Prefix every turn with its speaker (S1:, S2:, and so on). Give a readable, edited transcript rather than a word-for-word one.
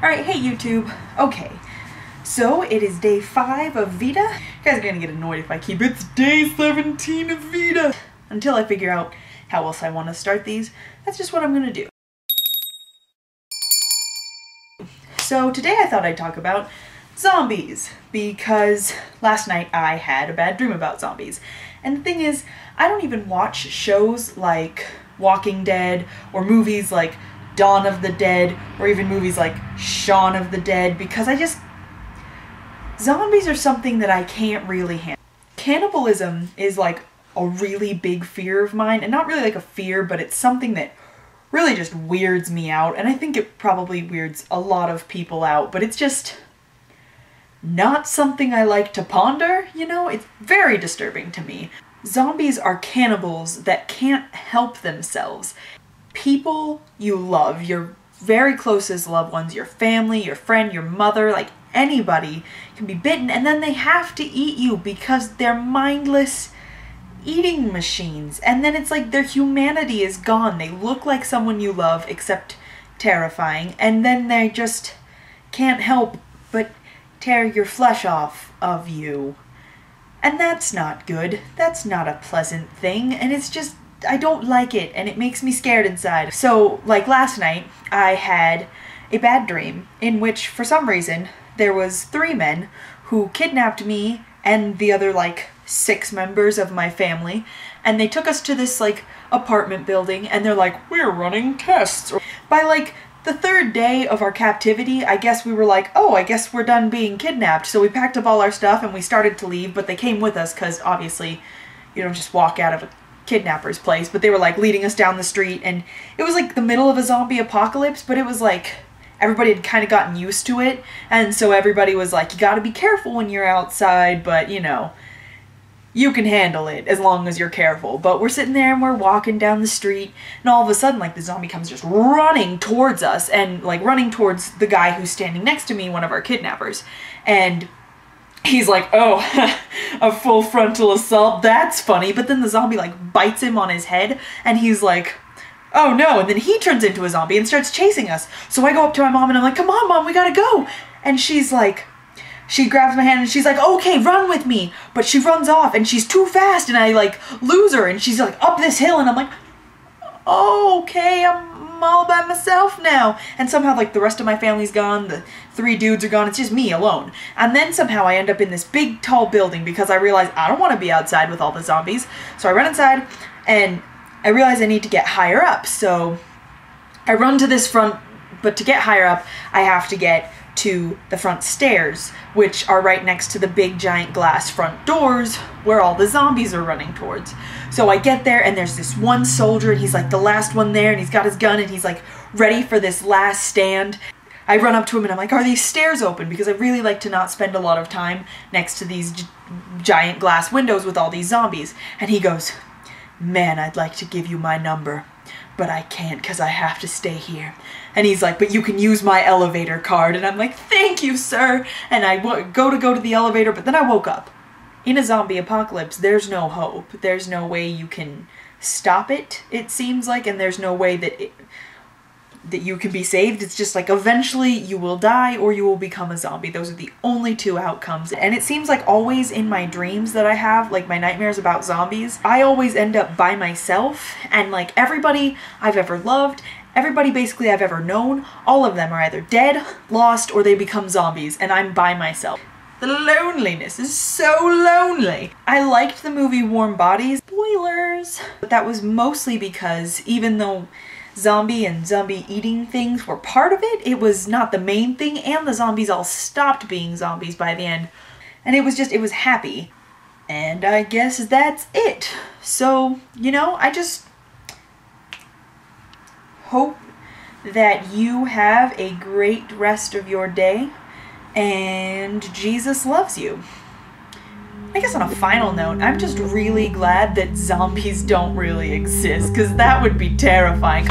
S1: Alright, hey YouTube. Okay, so it is day 5 of Vita. You guys are gonna get annoyed if I keep it's day 17 of Vita. Until I figure out how else I want to start these, that's just what I'm gonna do. So today I thought I'd talk about zombies, because last night I had a bad dream about zombies. And the thing is, I don't even watch shows like Walking Dead or movies like Dawn of the Dead or even movies like Shaun of the Dead because zombies are something that I can't really handle. Cannibalism is like a really big fear of mine, and not really like a fear, but it's something that really just weirds me out, and I think it probably weirds a lot of people out, but it's just not something I like to ponder, you know? It's very disturbing to me. Zombies are cannibals that can't help themselves. People you love, your very closest loved ones, your family, your friend, your mother, like anybody can be bitten, and then they have to eat you because they're mindless eating machines. And then it's like their humanity is gone. They look like someone you love, except terrifying, and then they just can't help but tear your flesh off of you. And that's not good. That's not a pleasant thing, and it's just, I don't like it, and it makes me scared inside. So, like last night, I had a bad dream in which, for some reason, there was 3 men who kidnapped me and the other, like, 6 members of my family, and they took us to this, like, apartment building, and they're like, we're running tests. By, like, the 3rd day of our captivity, I guess we were like, oh, I guess we're done being kidnapped. So we packed up all our stuff and we started to leave, but they came with us because obviously you don't just walk out of a kidnapper's place. But they were like leading us down the street, and it was like the middle of a zombie apocalypse, but it was like everybody had kind of gotten used to it, and so everybody was like, you gotta be careful when you're outside, but you know, you can handle it as long as you're careful. But we're sitting there and we're walking down the street, and all of a sudden, like, the zombie comes just running towards us, and like running towards the guy who's standing next to me, one of our kidnappers. And he's like, oh, a full frontal assault, that's funny. But then the zombie like bites him on his head, and he's like, oh no, and then he turns into a zombie and starts chasing us. So I go up to my mom and I'm like, come on mom, we gotta go. And she's like, she grabs my hand and she's like, okay, run with me. But she runs off and she's too fast, and I like lose her, and she's like up this hill, and I'm like, oh, okay, I'm all by myself now. And somehow like the rest of my family's gone, the 3 dudes are gone, it's just me alone. And then somehow I end up in this big tall building because I realize I don't want to be outside with all the zombies. So I run inside and I realize I need to get higher up. So I run to this front, but to get higher up I have to get to the front stairs, which are right next to the big giant glass front doors where all the zombies are running towards. So I get there and there's this one soldier, and he's like the last one there, and he's got his gun and he's like ready for this last stand. I run up to him and I'm like, are these stairs open? Because I really like to not spend a lot of time next to these giant glass windows with all these zombies. And he goes, man, I'd like to give you my number, but I can't because I have to stay here. And he's like, but you can use my elevator card. And I'm like, thank you, sir. And I go to the elevator, but then I woke up. In a zombie apocalypse, there's no hope. There's no way you can stop it, it seems like, and there's no way that you can be saved. It's just like eventually you will die or you will become a zombie. Those are the only 2 outcomes. And it seems like always in my dreams that I have, like my nightmares about zombies, I always end up by myself, and like everybody I've ever loved, everybody basically I've ever known, all of them are either dead, lost, or they become zombies, and I'm by myself. The loneliness is so lonely. I liked the movie Warm Bodies. Spoilers! But that was mostly because even though zombie and zombie eating things were part of it, it was not the main thing, and the zombies all stopped being zombies by the end. And it was happy. And I guess that's it. So, you know, I just hope that you have a great rest of your day, and Jesus loves you. I guess on a final note, I'm just really glad that zombies don't really exist, because that would be terrifying.